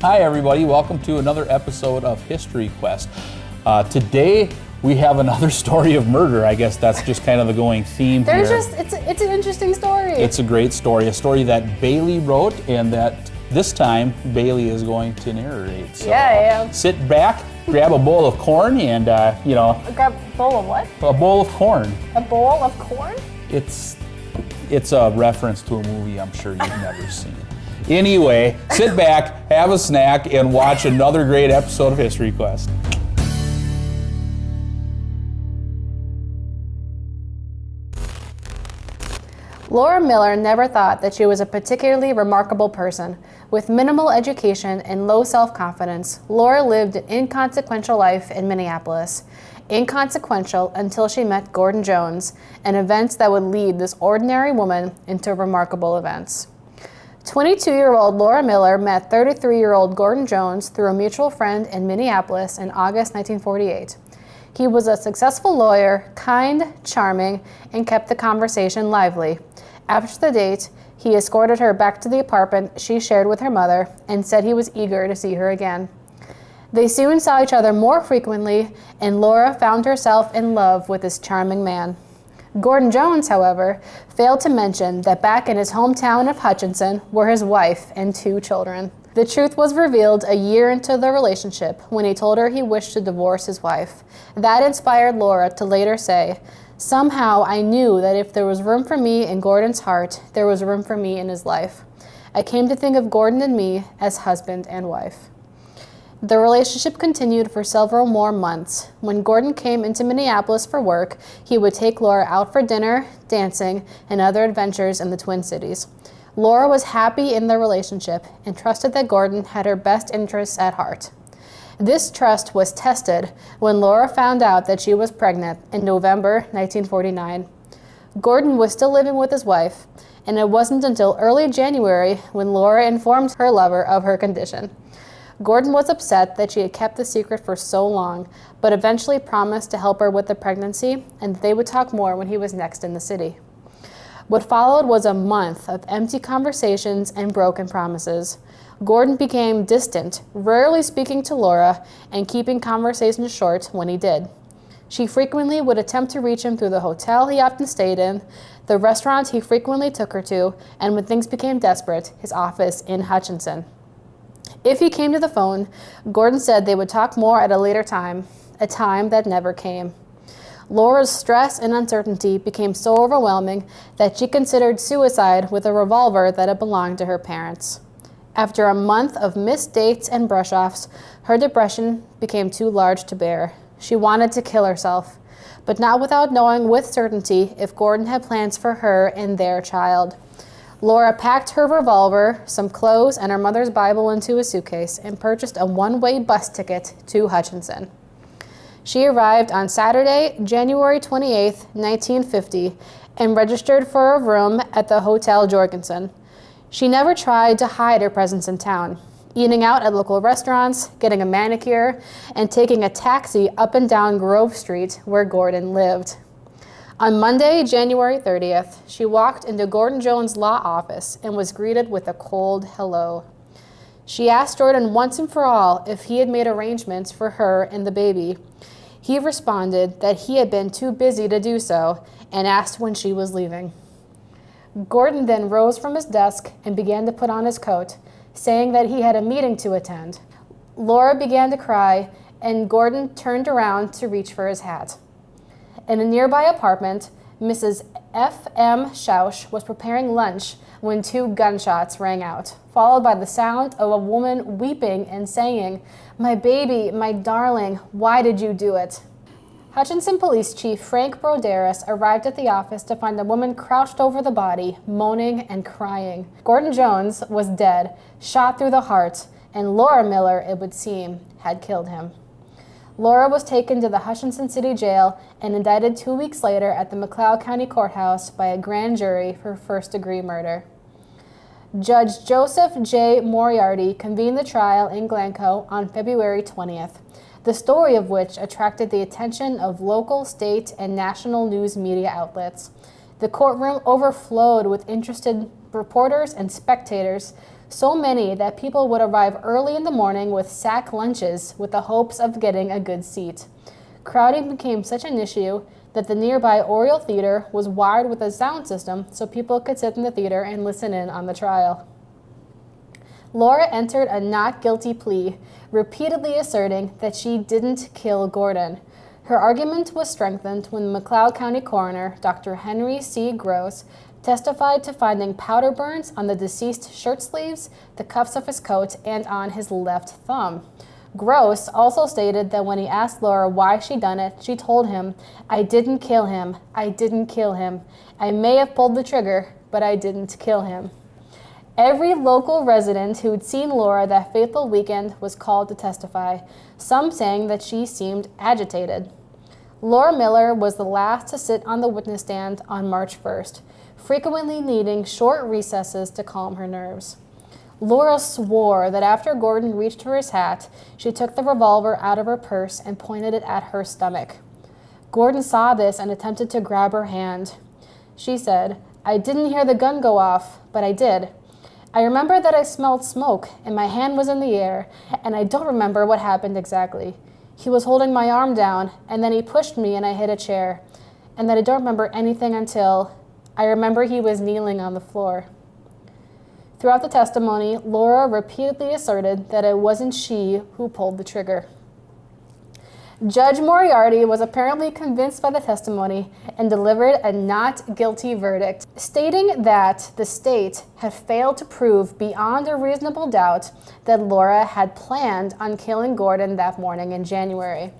Hi everybody, welcome to another episode of History Quest. Today we have another story of murder. I guess that's just kind of the going theme here. It's an interesting story. It's a great story, a story that Bayley wrote and that this time Bayley is going to narrate. So, yeah. Sit back, grab a bowl of corn and, Grab a bowl of what? A bowl of corn. A bowl of corn? It's a reference to a movie I'm sure you've never seen. Anyway, sit back, have a snack, and watch another great episode of History Quest. Laura Miller never thought that she was a particularly remarkable person. With minimal education and low self-confidence, Laura lived an inconsequential life in Minneapolis. Inconsequential until she met Gordon Jones, and events that would lead this ordinary woman into remarkable events. 22-year-old Laura Miller met 33-year-old Gordon Jones through a mutual friend in Minneapolis in August 1948. He was a successful lawyer, kind, charming, and kept the conversation lively. After the date, he escorted her back to the apartment she shared with her mother and said he was eager to see her again. They soon saw each other more frequently, and Laura found herself in love with this charming man. Gordon Jones, however, failed to mention that back in his hometown of Hutchinson were his wife and 2 children. The truth was revealed a year into the relationship when he told her he wished to divorce his wife. That inspired Laura to later say, "Somehow I knew that if there was room for me in Gordon's heart, there was room for me in his life. I came to think of Gordon and me as husband and wife." The relationship continued for several more months. When Gordon came into Minneapolis for work, he would take Laura out for dinner, dancing, and other adventures in the Twin Cities. Laura was happy in the relationship and trusted that Gordon had her best interests at heart. This trust was tested when Laura found out that she was pregnant in November 1949. Gordon was still living with his wife, and it wasn't until early January when Laura informed her lover of her condition. Gordon was upset that she had kept the secret for so long, but eventually promised to help her with the pregnancy, and they would talk more when he was next in the city. What followed was a month of empty conversations and broken promises. Gordon became distant, rarely speaking to Laura and keeping conversations short when he did. She frequently would attempt to reach him through the hotel he often stayed in, the restaurant he frequently took her to, and when things became desperate, his office in Hutchinson. If he came to the phone, Gordon said they would talk more at a later time, a time that never came. Laura's stress and uncertainty became so overwhelming that she considered suicide with a revolver that had belonged to her parents. After a month of missed dates and brush-offs, her depression became too large to bear. She wanted to kill herself, but not without knowing with certainty if Gordon had plans for her and their child. Laura packed her revolver, some clothes, and her mother's Bible into a suitcase and purchased a one-way bus ticket to Hutchinson. She arrived on Saturday, January 28, 1950, and registered for a room at the Hotel Jorgensen. She never tried to hide her presence in town, eating out at local restaurants, getting a manicure, and taking a taxi up and down Grove Street where Gordon lived. On Monday, January 30th, she walked into Gordon Jones' law office and was greeted with a cold hello. She asked Gordon once and for all if he had made arrangements for her and the baby. He responded that he had been too busy to do so and asked when she was leaving. Gordon then rose from his desk and began to put on his coat, saying that he had a meeting to attend. Laura began to cry, and Gordon turned around to reach for his hat. In a nearby apartment, Mrs. F.M. Schausch was preparing lunch when 2 gunshots rang out, followed by the sound of a woman weeping and saying, "My baby, my darling, why did you do it?" Hutchinson Police Chief Frank Broderis arrived at the office to find a woman crouched over the body, moaning and crying. Gordon Jones was dead, shot through the heart, and Laura Miller, it would seem, had killed him. Laura was taken to the Hutchinson City Jail and indicted 2 weeks later at the McLeod County Courthouse by a grand jury for first-degree murder. Judge Joseph J. Moriarty convened the trial in Glencoe on February 20th, the story of which attracted the attention of local, state, and national news media outlets. The courtroom overflowed with interested reporters and spectators, so many that people would arrive early in the morning with sack lunches with the hopes of getting a good seat. Crowding became such an issue that the nearby Oriole Theater was wired with a sound system so people could sit in the theater and listen in on the trial. Laura entered a not guilty plea, repeatedly asserting that she didn't kill Gordon. Her argument was strengthened when the McLeod County coroner, Dr. Henry C. Gross, testified to finding powder burns on the deceased's shirt sleeves, the cuffs of his coat, and on his left thumb. Gross also stated that when he asked Laura why she'd done it, she told him, "I didn't kill him. I didn't kill him. I may have pulled the trigger, but I didn't kill him." Every local resident who'd seen Laura that fateful weekend was called to testify, some saying that she seemed agitated. Laura Miller was the last to sit on the witness stand on March 1st, frequently needing short recesses to calm her nerves. Laura swore that after Gordon reached for his hat, she took the revolver out of her purse and pointed it at her stomach. Gordon saw this and attempted to grab her hand. She said, "I didn't hear the gun go off, but I did. I remember that I smelled smoke and my hand was in the air, and I don't remember what happened exactly. He was holding my arm down, and then he pushed me and I hit a chair, and then I don't remember anything until I remember he was kneeling on the floor." Throughout the testimony, Laura repeatedly asserted that it wasn't she who pulled the trigger. Judge Moriarty was apparently convinced by the testimony and delivered a not guilty verdict, stating that the state had failed to prove beyond a reasonable doubt that Laura had planned on killing Gordon that morning in January,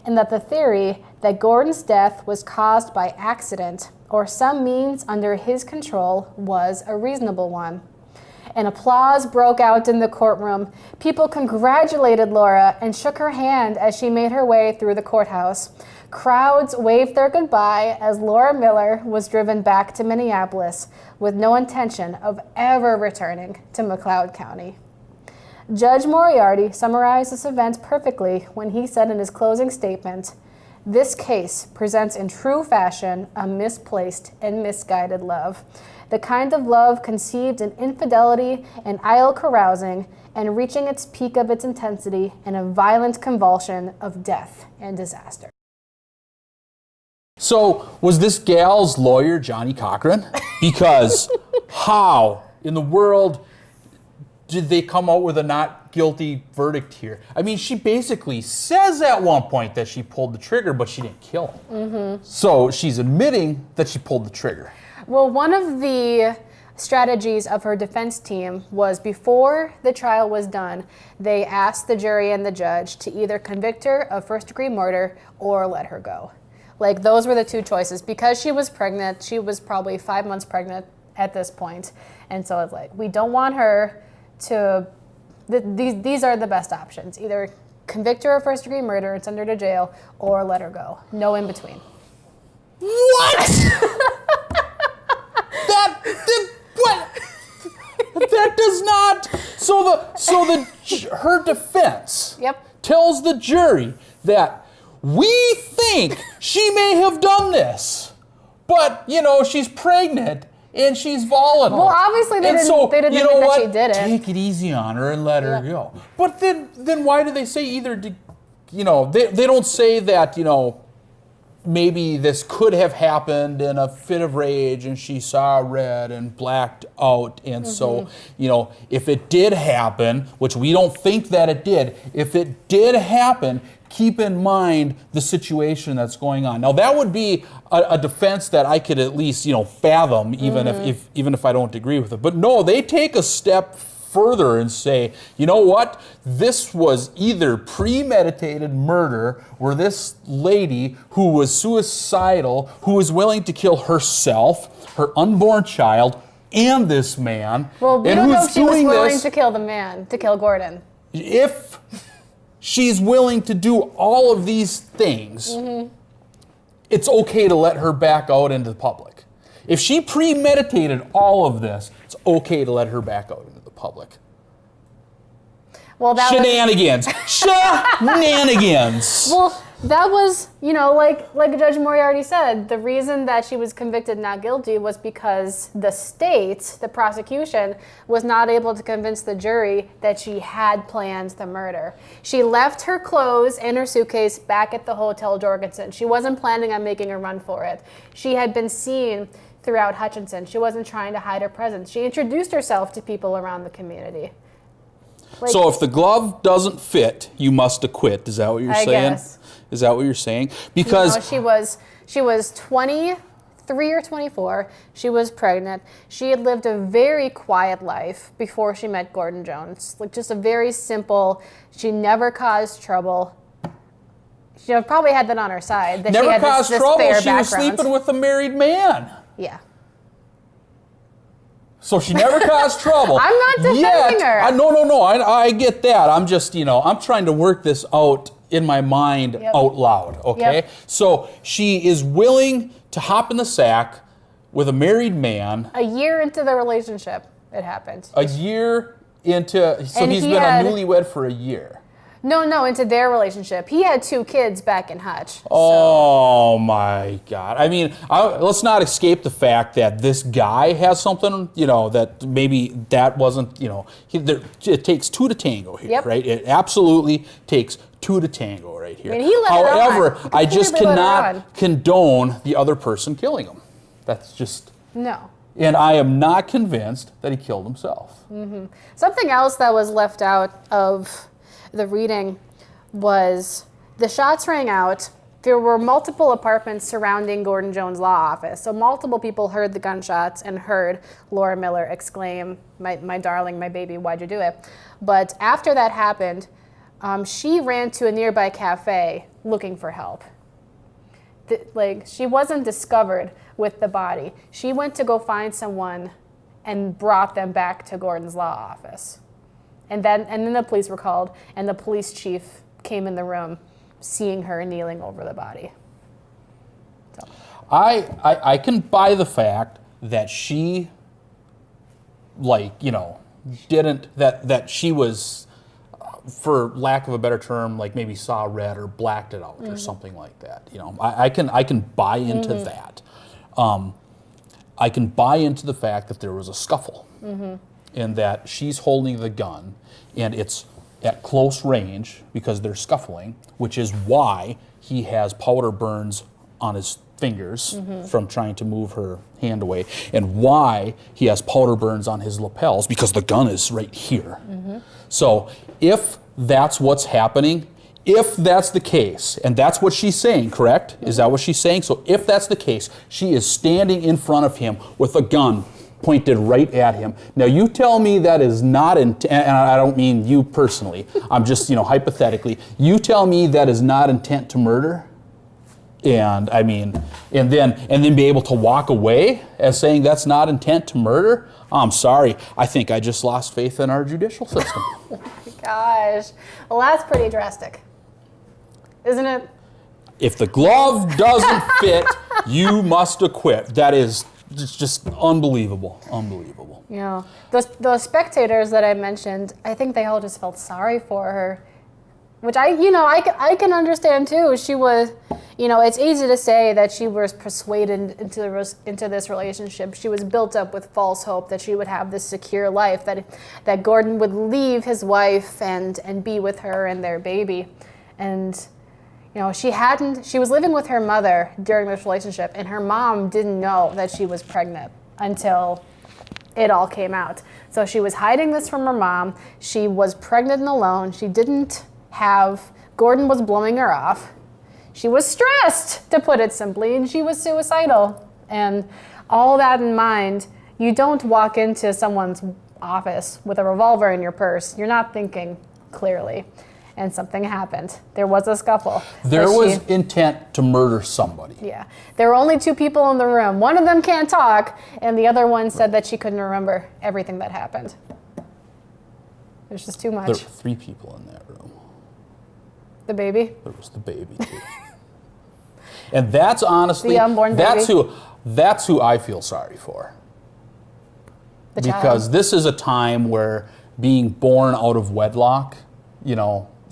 and that the theory that Gordon's death was caused by accident or some means under his control was a reasonable one. And applause broke out in the courtroom. People congratulated Laura and shook her hand as she made her way through the courthouse. Crowds waved their goodbye as Laura Miller was driven back to Minneapolis with no intention of ever returning to McLeod County. Judge Moriarty summarized this event perfectly when he said in his closing statement, "This case presents in true fashion a misplaced and misguided love. The kind of love conceived in infidelity and idle carousing and reaching its peak of its intensity in a violent convulsion of death and disaster." So, was this gal's lawyer Johnny Cochran? Because how in the world did they come out with a not guilty verdict here? I mean, she basically says at one point that she pulled the trigger, but she didn't kill him. Mm-hmm. So she's admitting that she pulled the trigger. Well, one of the strategies of her defense team was before the trial was done, they asked the jury and the judge to either convict her of first-degree murder or let her go. Like, those were the two choices. Because she was pregnant, she was probably 5 months pregnant at this point. And so it's like, we don't want her to, these are the best options. Either convict her of first-degree murder and send her to jail, or let her go. No in between. What? That does not. Her defense tells the jury that we think she may have done this, but she's pregnant and she's volatile. Well, obviously they didn't think that she did it. Take it easy on her and let her go. But then why do they say either? They don't say that maybe this could have happened in a fit of rage and she saw red and blacked out. And so, if it did happen, which we don't think that it did, if it did happen, keep in mind the situation that's going on. Now, that would be a defense that I could at least, fathom, even if I don't agree with it. But no, they take a step further and say, you know what? This was either premeditated murder, where this lady who was suicidal, who was willing to kill herself, her unborn child, and this man. Well, we don't know if she was willing to kill the man, to kill Gordon. If she's willing to do all of these things, it's okay to let her back out into the public. If she premeditated all of this, it's okay to let her back out into the public. Well, that Shenanigans. Shenanigans. Well, That was, like Judge Moriarty said, the reason that she was convicted not guilty was because the state, the prosecution, was not able to convince the jury that she had planned the murder. She left her clothes and her suitcase back at the Hotel Jorgensen. She wasn't planning on making a run for it. She had been seen throughout Hutchinson. She wasn't trying to hide her presence. She introduced herself to people around the community. So if the glove doesn't fit, you must acquit. Is that what you're saying? Guess. Is that what you're saying? Because she was 23 or 24. She was pregnant. She had lived a very quiet life before she met Gordon Jones. Like just a very simple. She never caused trouble. She probably had that on her side. That never she had caused this trouble. fair She was background. sleeping with a married man. Yeah. So she never caused trouble. I'm not defending her. No. I get that. I'm just, I'm trying to work this out in my mind out loud, okay? Yep. So she is willing to hop in the sack with a married man. A year into the relationship, it happened. A year into, so And he's he been had- a newlywed for a year. No, into their relationship. He had 2 kids back in Hutch. Oh my God. I mean, let's not escape the fact that this guy has something, that maybe that wasn't, it takes 2 to tango here, Yep. right? It absolutely takes 2 to tango right here. I mean, he let it However, on. He I just completely let it cannot on. condone the other person killing him. That's just, No. and I am not convinced that he killed himself. Something else that was left out of the reading was the shots rang out. There were multiple apartments surrounding Gordon Jones' law office. So multiple people heard the gunshots and heard Laura Miller exclaim, my darling, my baby, why'd you do it? But after that happened, she ran to a nearby cafe looking for help. She wasn't discovered with the body. She went to go find someone and brought them back to Gordon's law office. And then the police were called, and the police chief came in the room, seeing her kneeling over the body. So. I can buy the fact that she, didn't, that she was, for lack of a better term, maybe saw red or blacked it out or something like that. I can buy into that. I can buy into the fact that there was a scuffle. And that she's holding the gun, and it's at close range because they're scuffling, which is why he has powder burns on his fingers from trying to move her hand away, and why he has powder burns on his lapels because the gun is right here. So if that's what's happening, if that's the case, and that's what she's saying, correct? Is that what she's saying? So if that's the case, she is standing in front of him with a gun pointed right at him. Now you tell me that is not, and I don't mean you personally, I'm just, hypothetically, you tell me that is not intent to murder, and then be able to walk away as saying that's not intent to murder? I'm sorry, I think I just lost faith in our judicial system. Oh my gosh. Well, that's pretty drastic, isn't it? If the glove doesn't fit, you must acquit. That is just unbelievable. Yeah. Those spectators that I mentioned, I think they all just felt sorry for her, which I can understand too. She was, it's easy to say that she was persuaded into this relationship. She was built up with false hope that she would have this secure life, that Gordon would leave his wife and be with her and their baby. And she was living with her mother during this relationship, and her mom didn't know that she was pregnant until it all came out. So she was hiding this from her mom. She was pregnant and alone. Gordon was blowing her off. She was stressed, to put it simply, and she was suicidal. And all that in mind, you don't walk into someone's office with a revolver in your purse. You're not thinking clearly. And something happened. There was a scuffle. There was intent to murder somebody. Yeah. There were only 2 people in the room. One of them can't talk, and the other one said that she couldn't remember everything that happened. There's just too much. There were 3 people in that room. The baby? There was the baby too. And that's honestly, The unborn baby? That's who I feel sorry for. The child? Because this is a time where being born out of wedlock,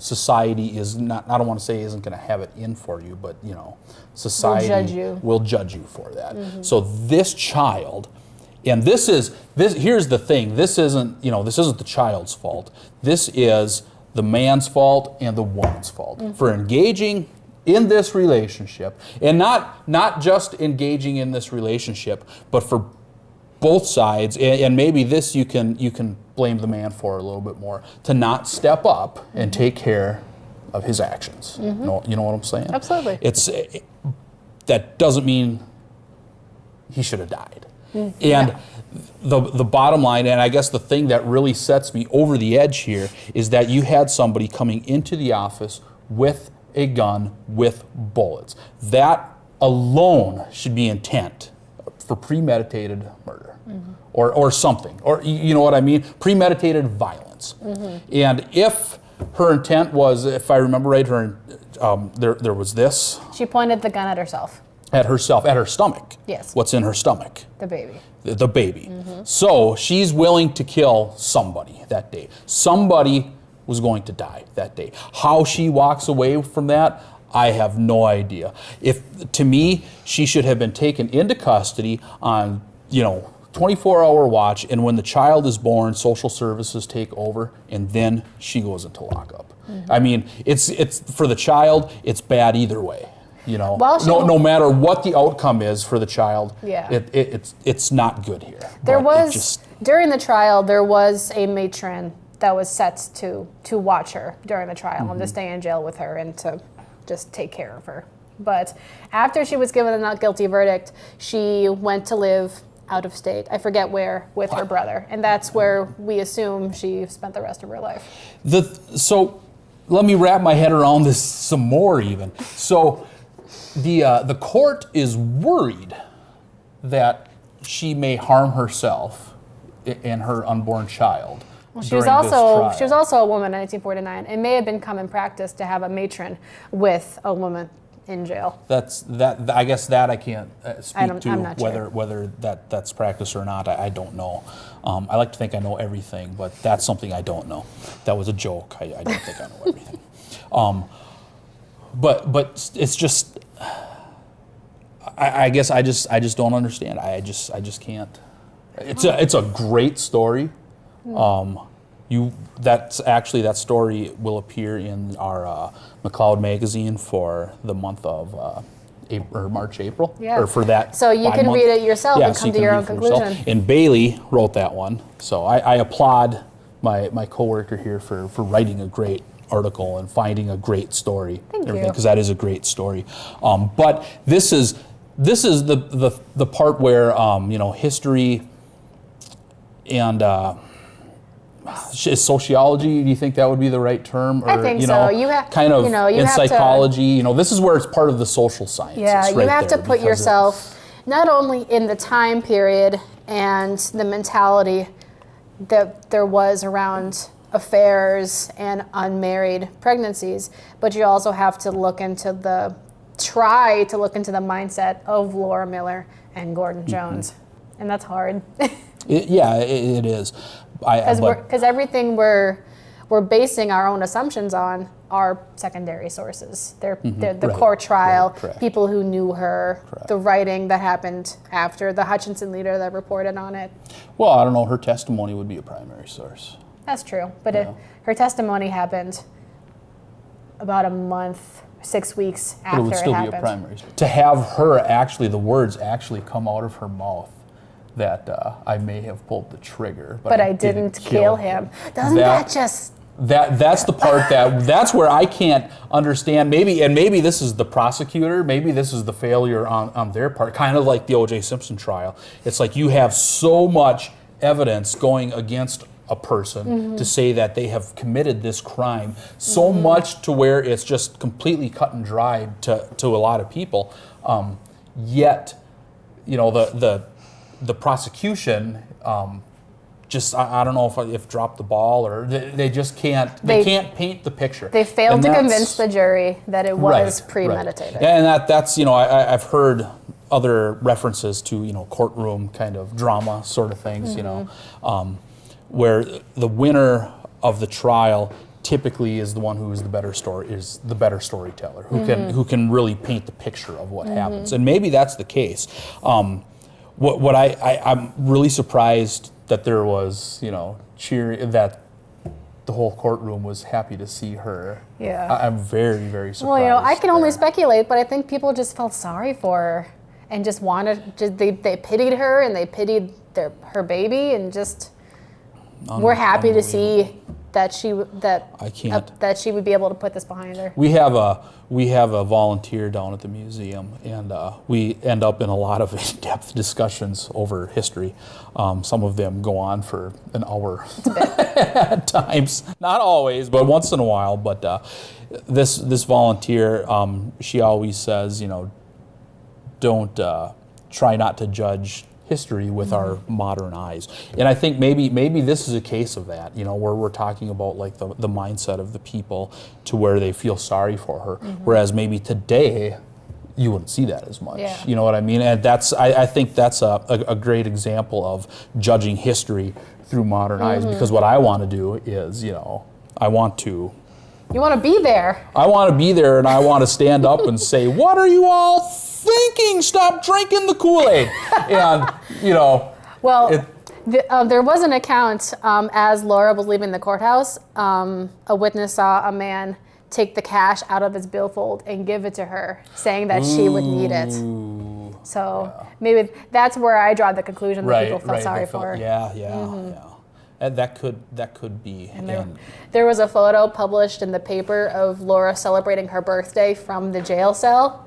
society is not, I don't want to say isn't going to have it in for you, but, you know, society will judge you for that. So this child, and here's the thing, this isn't the child's fault. This is the man's fault and the woman's fault for engaging in this relationship, and not just engaging in this relationship, but for both sides, and maybe this you can blame the man for a little bit more, to not step up and take care of his actions. You know what I'm saying? Absolutely. That doesn't mean he should have died. And the bottom line, and I guess the thing that really sets me over the edge here, is that you had somebody coming into the office with a gun with bullets. That alone should be intent for premeditated murder. Or something, or you know what I mean? Premeditated violence. And if her intent was, if I remember right, there was this. She pointed the gun at herself. At her stomach. Yes. What's in her stomach? The baby. The baby. So she's willing to kill somebody that day. Somebody was going to die that day. How she walks away from that, I have no idea. To me, she should have been taken into custody on, 24-hour watch, and when the child is born, social services take over, and then she goes into lockup. I mean, it's for the child, it's bad either way. Well, no matter what the outcome is for the child, it's not good here. During the trial, there was a matron that was set to watch her during the trial and to stay in jail with her and to just take care of her. But after she was given a not guilty verdict, she went to live out of state. I forget where, with her brother. And that's where we assume she spent the rest of her life. So let me wrap my head around this some more even. So the court is worried that she may harm herself and her unborn child. Well, she was also a woman in 1949. It may have been common practice to have a matron with a woman in jail. I guess that I can't speak to I'm not sure. whether that's practice or not. I don't know. I like to think I know everything, but that's something I don't know. That was a joke. I don't think I know everything. But it's just. I guess I just don't understand. I just can't. It's a great story. That story will appear in our McLeod magazine for the month of March, April, or for that. So you can read it yourself and come to your own conclusion. And Bailey wrote that one, so I applaud my coworker here for writing a great article and finding a great story. Thank you. Because that is a great story. But this is the part where history and is sociology, do you think that would be the right term? Or, I think so. In psychology, this is where it's part of the social sciences. Yeah, you have to put yourself not only in the time period and the mentality that there was around affairs and unmarried pregnancies, but you also have to try to look into the mindset of Laura Miller and Gordon Jones. And that's hard. It is. Because everything we're basing our own assumptions on are secondary sources. They're the court trial, people who knew her, the writing that happened after, the Hutchinson leader that reported on it. Well, I don't know. Her testimony would be a primary source. That's true. But her testimony happened about a month, 6 weeks after it happened. But it would still be a primary source. To have her the words actually come out of her mouth that I may have pulled the trigger, but I didn't kill him. Doesn't that just... That's the part that's where I can't understand. Maybe this is the prosecutor. Maybe this is the failure on their part. Kind of like the O.J. Simpson trial. It's like you have so much evidence going against a person to say that they have committed this crime, so much to where it's just completely cut and dried to a lot of people. Yet, the prosecution. I don't know if dropped the ball or they just can't. They can't paint the picture. They failed to convince the jury that it was premeditated. Right. And that's I've heard other references to courtroom kind of drama sort of things. Where the winner of the trial typically is the one who is the better storyteller, who can really paint the picture of what happens. And maybe that's the case. I'm really surprised that there was, that the whole courtroom was happy to see her. Yeah. I'm very, very surprised. Well, I can only speculate, but I think people just felt sorry for her and just they pitied her and they pitied her baby and just were happy to see that she would be able to put this behind her. We have a volunteer down at the museum, and we end up in a lot of in-depth discussions over history. Some of them go on for an hour at times. Not always, but once in a while. But this volunteer, she always says, don't try not to judge history with our modern eyes. And I think maybe this is a case of that, where we're talking about like the mindset of the people to where they feel sorry for her. Whereas maybe today you wouldn't see that as much. Yeah. You know what I mean? And I think that's a great example of judging history through modern eyes, because what I want to do is, I want to be there. I want to be there, and I want to stand up and say, what are you all thinking? Stop drinking the Kool-Aid. And, Well, there was an account as Laura was leaving the courthouse. A witness saw a man take the cash out of his billfold and give it to her, saying that she would need it. So maybe that's where I draw the conclusion that people felt sorry for her. Yeah. And that could be. And there was a photo published in the paper of Laura celebrating her birthday from the jail cell,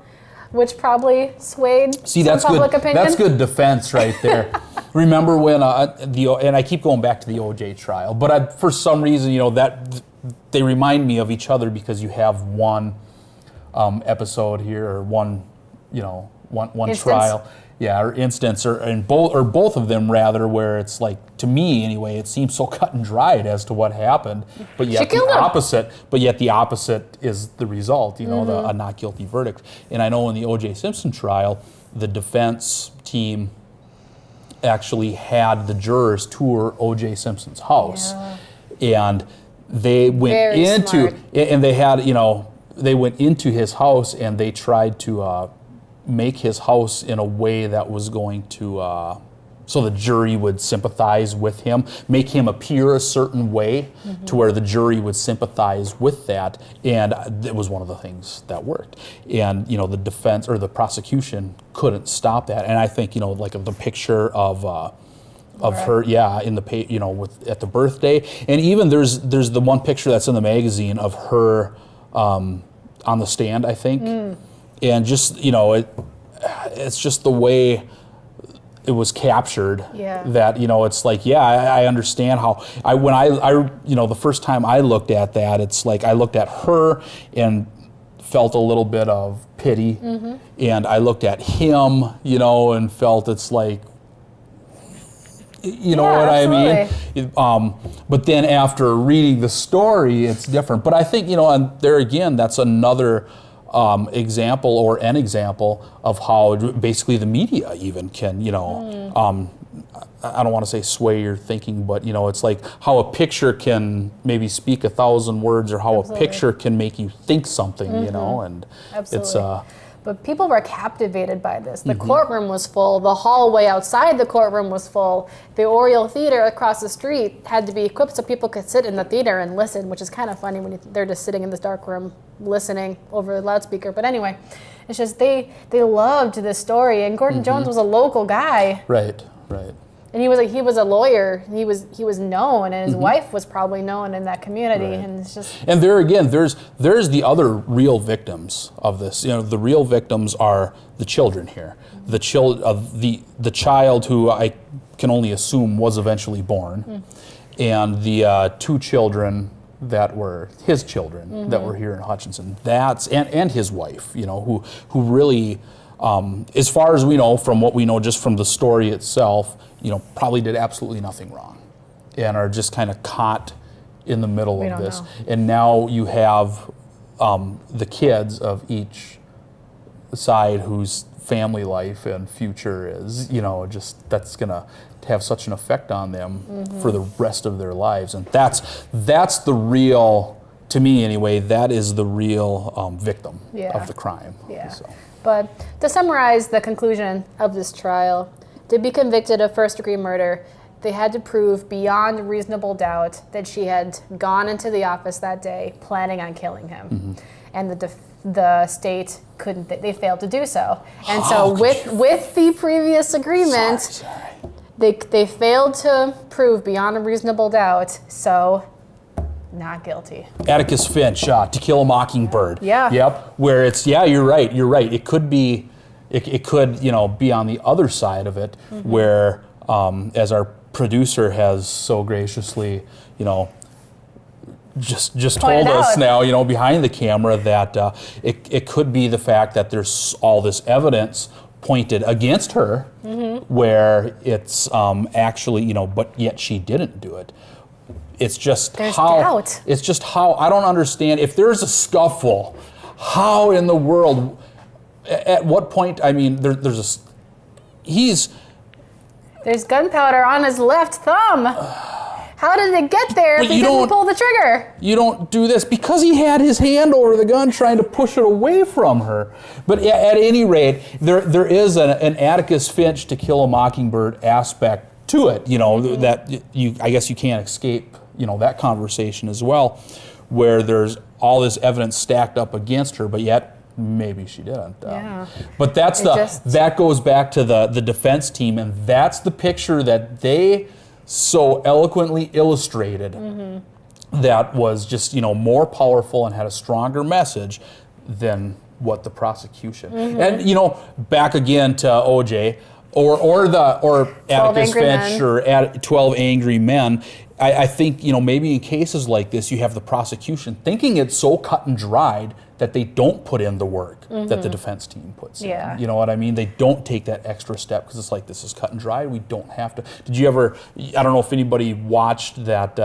which probably swayed public opinion. That's good defense right there. Remember when and I keep going back to the OJ trial, but for some reason, that they remind me of each other, because you have one episode here, or one instance. Trial. Yeah, or instance, or both of them rather, where it's like, to me anyway, it seems so cut and dried as to what happened, but yet the opposite is the result. A not guilty verdict. And I know in the O.J. Simpson trial, the defense team actually had the jurors tour O.J. Simpson's house, and they went they went into his house, and they tried to make his house in a way that was going to, so the jury would sympathize with him, make him appear a certain way to where the jury would sympathize with that. And it was one of the things that worked. And, the defense or the prosecution couldn't stop that. And I think, like the picture of her, in the at the birthday. And even there's the one picture that's in the magazine of her on the stand, I think. And just, it's just the way it was captured. That, it's like, I understand how, the first time I looked at that, it's like I looked at her and felt a little bit of pity. And I looked at him, and felt it's like, what I mean? But then after reading the story, it's different. But I think, and there again, that's another example, or an example of how basically the media even can, I don't want to say sway your thinking, but it's like how a picture can maybe speak 1,000 words, or how a picture can make you think something, and it's But people were captivated by this. The courtroom was full. The hallway outside the courtroom was full. The Oriole Theater across the street had to be equipped so people could sit in the theater and listen, which is kind of funny when they're just sitting in this dark room listening over the loudspeaker. But anyway, it's just they loved this story. And Gordon Jones was a local guy. Right. And he was a lawyer. He was known, and his wife was probably known in that community. Right. And it's just. And there again, there's the other real victims of this. The real victims are the children here. The child who I can only assume was eventually born, and the two children that were his children that were here in Hutchinson. That's and his wife. Who really. As far as we know, from what we know just from the story itself, probably did absolutely nothing wrong, and are just kind of caught in the middle of this. And now you have the kids of each side whose family life and future is, just that's gonna have such an effect on them for the rest of their lives. And that's the real to me anyway, that is the real victim Yeah. of the crime. Yeah. So. But to summarize the conclusion of this trial, to be convicted of first-degree murder, they had to prove beyond reasonable doubt that she had gone into the office that day planning on killing him. And the state couldn't, they failed to do so. And so with the previous agreement, they failed to prove beyond a reasonable doubt, so not guilty. Atticus Finch, To Kill a Mockingbird. Yeah. Yep. Where it's, you're right. It could be, it could, be on the other side of it, where, as our producer has so graciously, just told us now, behind the camera, that it could be the fact that there's all this evidence pointed against her, where it's actually, but yet she didn't do it. It's just There's how doubt. It's just how I don't understand. If there's a scuffle, how in the world? At what point? I mean, there's gunpowder on his left thumb. How did it get there if he didn't pull the trigger? You don't do this because he had his hand over the gun trying to push it away from her. But at any rate, there is an Atticus Finch To Kill a Mockingbird aspect to it. That I guess you can't escape. That conversation as well, where there's all this evidence stacked up against her, but yet maybe she didn't. Yeah. But that goes back to the defense team, and that's the picture that they so eloquently illustrated. That was just more powerful and had a stronger message than what the prosecution. And back again to OJ or Atticus Finch or 12 Angry Men. I think, maybe in cases like this, you have the prosecution thinking it's so cut and dried that they don't put in the work that the defense team puts in. You know what I mean? They don't take that extra step because it's like, this is cut and dry. We don't have to. Did you ever, I don't know if anybody watched that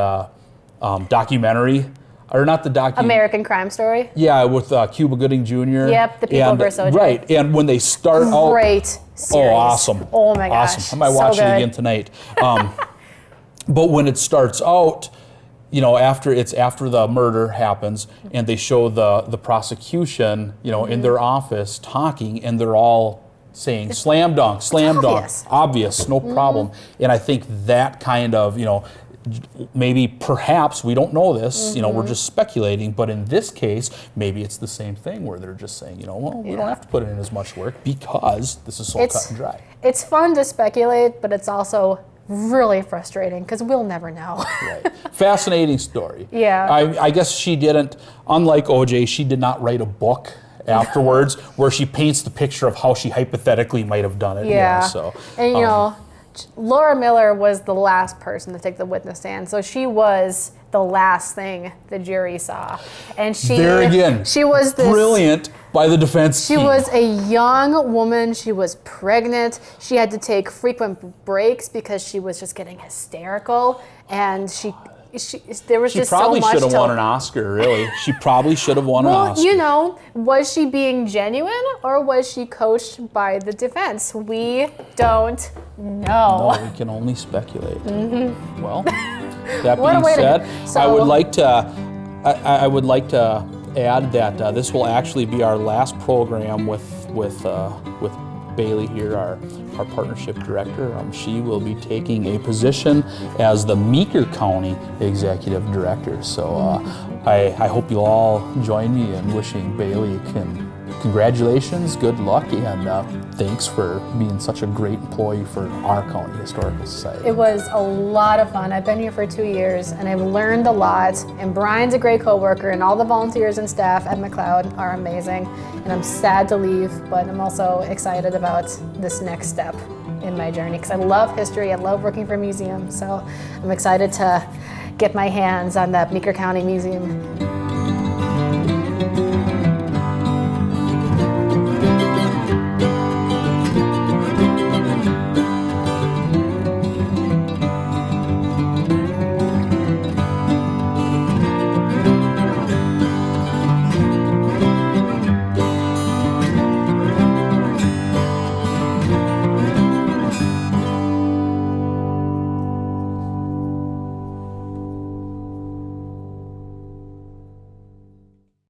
documentary, or not the documentary. American Crime Story? Yeah, with Cuba Gooding Jr. Yep, The People vs. OJ. Right, and when they start out. Great series. Oh, awesome. Oh my gosh. Awesome. I might watch it again tonight. But when it starts out, after the murder happens, and they show the prosecution, in their office talking, and they're all saying slam dunk, obvious, no problem. And I think that kind of, maybe perhaps we don't know this, we're just speculating, but in this case, maybe it's the same thing where they're just saying, we don't have to put in as much work because this is so cut and dry. It's fun to speculate, but it's also really frustrating because we'll never know. Right. Fascinating story. Yeah. I guess she didn't, unlike OJ, she did not write a book afterwards where she paints the picture of how she hypothetically might have done it. Yeah. So, and Laura Miller was the last person to take the witness stand, so she was the last thing the jury saw. And she was this brilliant by the defense team. She was a young woman. She was pregnant. She had to take frequent breaks because she was just getting hysterical, and there was just so much. She probably should have won an Oscar, really. She probably should have won an Oscar. Well, was she being genuine or was she coached by the defense? We don't know. No, we can only speculate. Well, that being said, I would like to add that this will actually be our last program with Bayley here, our partnership director. She will be taking a position as the Meeker County Executive Director. So I hope you'll all join me in wishing Bayley congratulations, good luck, and thanks for being such a great employee for our county historical society. It was a lot of fun. I've been here for 2 years and I've learned a lot, and Brian's a great coworker, and all the volunteers and staff at McLeod are amazing, and I'm sad to leave, but I'm also excited about this next step in my journey because I love history, I love working for a museum, so I'm excited to get my hands on that Meeker County Museum